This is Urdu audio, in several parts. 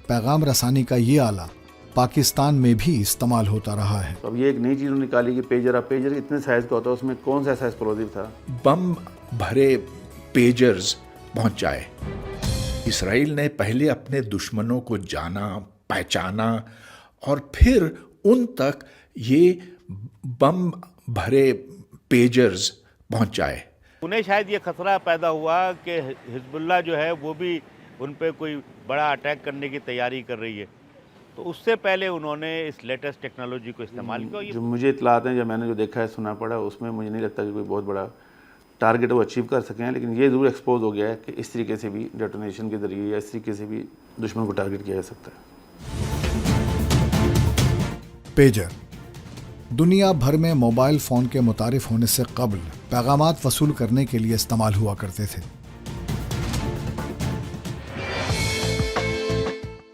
پیغام رسانی کا یہ آلہ پاکستان میں بھی استعمال ہوتا رہا ہے۔ اب یہ ایک نئی چیز نکالی کہ پیجر، اب پیجر کتنے سائز کا ہوتا ہے، اس میں کون سا سائز ایکسپلوزیو تھا؟ بم بھرے پیجرز پہنچائے۔ اسرائیل نے پہلے اپنے دشمنوں کو جانا، پہچانا اور پھر ان تک یہ بم بھرے پیجرز پہنچائے۔ انہیں شاید یہ خطرہ پیدا ہوا کہ حزب اللہ جو ہے وہ بھی ان پہ کوئی بڑا اٹیک کرنے کی تیاری کر رہی ہے، تو اس سے پہلے انہوں نے اس لیٹسٹ ٹیکنالوجی کو استعمال کیا۔ جو مجھے اطلاعات ہیں، جو میں نے جو دیکھا ہے، سنا پڑا، اس میں مجھے نہیں لگتا کہ کوئی بہت بڑا ٹارگٹ وہ اچیو کر سکیں، لیکن یہ ضرور ایکسپوز ہو گیا ہے کہ اس طریقے سے بھی ڈیٹونیشن کے ذریعے یا اس طریقے سے بھی دشمن کو ٹارگٹ کیا جا سکتا ہے۔ پیجر دنیا بھر میں موبائل فون کے متعارف ہونے سے قبل پیغامات وصول کرنے کے لیے استعمال ہوا کرتے تھے۔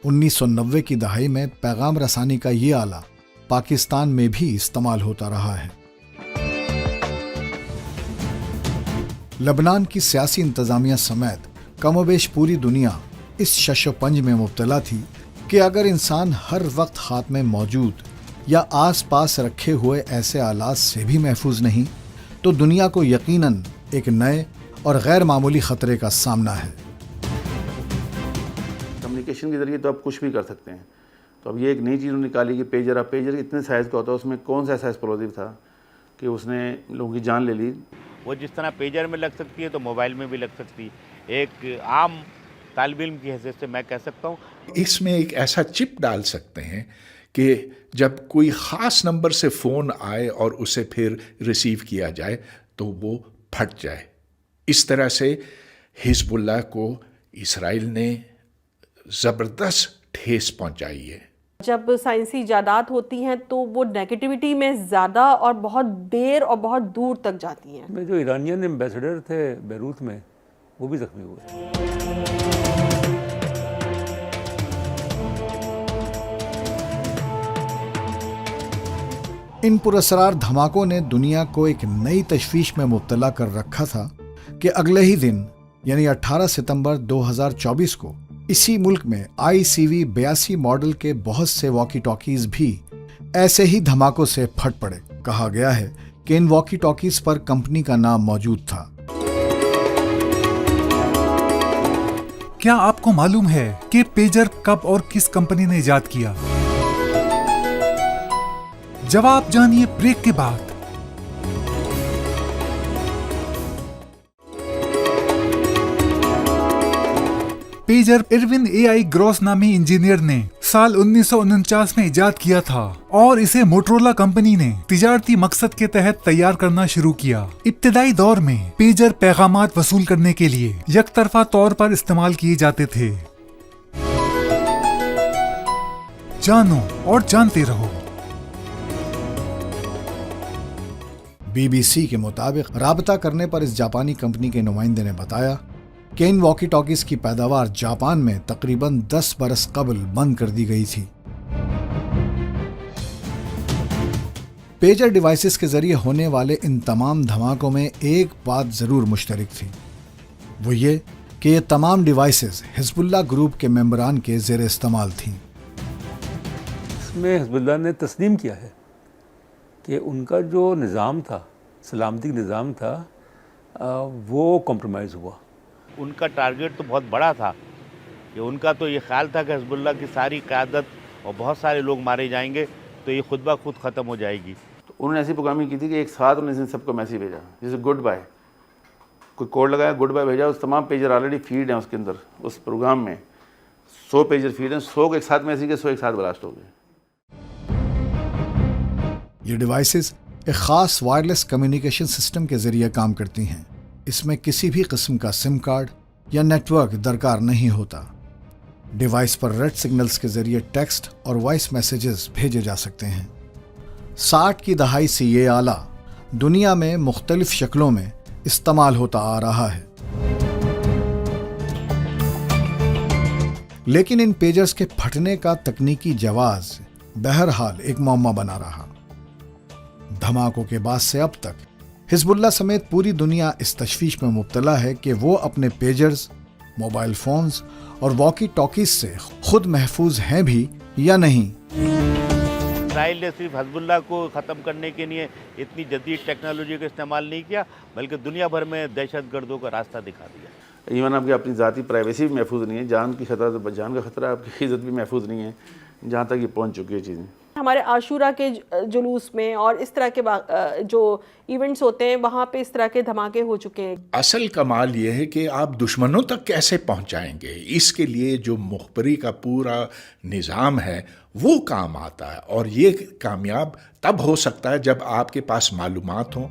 1990 کی دہائی میں پیغام رسانی کا یہ آلہ پاکستان میں بھی استعمال ہوتا رہا ہے۔ لبنان کی سیاسی انتظامیہ سمیت کم و بیش پوری دنیا اس شش و پنج میں مبتلا تھی کہ اگر انسان ہر وقت ہاتھ میں موجود یا آس پاس رکھے ہوئے ایسے آلات سے بھی محفوظ نہیں تو دنیا کو یقیناً ایک نئے اور غیر معمولی خطرے کا سامنا ہے۔ کمیونیکیشن کے ذریعے تو آپ کچھ بھی کر سکتے ہیں، تو اب یہ ایک نئی چیز نکالی کہ پیجر، اب پیجر کتنے سائز کا ہوتا ہے، اس میں کون سا سائز ایکسپلوزیو تھا کہ اس نے لوگوں کی جان لے لی۔ وہ جس طرح پیجر میں لگ سکتی ہے تو موبائل میں بھی لگ سکتی ہے۔ ایک عام طالب علم کی حیثیت سے میں کہہ سکتا ہوں اس میں ایک ایسا چپ ڈال سکتے ہیں کہ جب کوئی خاص نمبر سے فون آئے اور اسے پھر ریسیو کیا جائے تو وہ پھٹ جائے۔ اس طرح سے حزب اللہ کو اسرائیل نے زبردست ٹھیس پہنچائی ہے۔ جب سائنسی ایجادات ہوتی ہیں تو وہ نیگیٹیوٹی میں زیادہ اور بہت دیر اور بہت دور تک جاتی ہیں۔ جو ایرانین ایمبیسڈر تھے بیروت میں، وہ بھی زخمی ہوئے۔ ان پراسرار دھماکوں نے دنیا کو ایک نئی تشویش میں مبتلا کر رکھا تھا کہ اگلے ہی دن یعنی 18 ستمبر 2024 کو اسی ملک میں ICV 82 ماڈل کے بہت سے واکی ٹاکیز بھی ایسے ہی دھماکوں سے پھٹ پڑے۔ کہا گیا ہے کہ ان واکی ٹاکیز پر کمپنی کا نام موجود تھا۔ کیا آپ کو معلوم ہے کہ پیجر کب اور کس کمپنی نے ایجاد کیا؟ جواب جانیے بریک کے بعد۔ پیجر ایروین AI گروس نامی انجینئر نے سال 1949 میں ایجاد کیا تھا اور اسے موٹرولا کمپنی نے تجارتی مقصد کے تحت تیار کرنا شروع کیا۔ ابتدائی دور میں پیجر پیغامات وصول کرنے کے لیے یک طرفہ طور پر استعمال کیے جاتے تھے۔ جانو اور جانتے رہو۔ BBC کے مطابق رابطہ کرنے پر اس جاپانی کمپنی کے نمائندے نے بتایا کہ ان واکی ٹاکیز کی پیداوار جاپان میں تقریباً 10 برس قبل بند کر دی گئی تھی۔ پیجر ڈیوائسز کے ذریعے ہونے والے ان تمام دھماکوں میں ایک بات ضرور مشترک تھی، وہ یہ کہ یہ تمام ڈیوائسز حزب اللہ گروپ کے ممبران کے زیر استعمال تھیں۔ اس میں حزب اللہ نے تسلیم کیا ہے کہ ان کا جو نظام تھا، سلامتی نظام تھا، وہ کمپرومائز ہوا۔ ان کا ٹارگٹ تو بہت بڑا تھا کہ ان کا تو یہ خیال تھا کہ حزب اللہ کی ساری قیادت اور بہت سارے لوگ مارے جائیں گے تو یہ خود بخود ختم ہو جائے گی۔ تو انہوں نے ایسی پروگرامنگ کی تھی کہ ایک ساتھ انہوں نے سب کو میسیج بھیجا، جیسے گڈ بائے، کوئی کوڈ لگایا، گڈ بائے بھیجا، اس تمام پیجر آلریڈی فیڈ ہیں اس کے اندر، اس پروگرام میں 100 پیجر فیڈ ہیں، 100 کو ایک ساتھ میسیج کے 100 ایک ساتھ بلاسٹ ہو گئے۔ یہ ڈیوائسز ایک خاص وائرلیس کمیونیکیشن سسٹم کے ذریعے کام کرتی ہیں۔ اس میں کسی بھی قسم کا سم کارڈ یا نیٹ ورک درکار نہیں ہوتا۔ ڈیوائس پر ریڈ سگنلز کے ذریعے ٹیکسٹ اور وائس میسیجز بھیجے جا سکتے ہیں۔ 60 کی دہائی سے یہ آلہ دنیا میں مختلف شکلوں میں استعمال ہوتا آ رہا ہے، لیکن ان پیجرز کے پھٹنے کا تکنیکی جواز بہرحال ایک معمہ بنا رہا۔ دھماکوں کے بعد سے اب تک حزب اللہ سمیت پوری دنیا اس تشویش میں مبتلا ہے کہ وہ اپنے پیجرز موبائل فونز اور واکی ٹاکیز سے خود محفوظ ہیں بھی یا نہیں؟ اسرائیل نے صرف حزب اللہ کو ختم کرنے کے لیے اتنی جدید ٹیکنالوجی کا استعمال نہیں کیا، بلکہ دنیا بھر میں دہشت گردوں کا راستہ دکھا دیا۔ ایون آپ کی اپنی ذاتی پرائیویسی بھی محفوظ نہیں ہے، جان کی خطرہ تو جان کا خطرہ ہے، آپ کی عزت بھی محفوظ نہیں ہے، جہاں تک یہ پہنچ چکی ہے چیزیں۔ ہمارے عاشورہ کے جلوس میں اور اس طرح کے جو ایونٹس ہوتے ہیں وہاں پہ اس طرح کے دھماکے ہو چکے ہیں۔ اصل کمال یہ ہے کہ آپ دشمنوں تک کیسے پہنچائیں گے، اس کے لیے جو مخبری کا پورا نظام ہے وہ کام آتا ہے، اور یہ کامیاب تب ہو سکتا ہے جب آپ کے پاس معلومات ہوں۔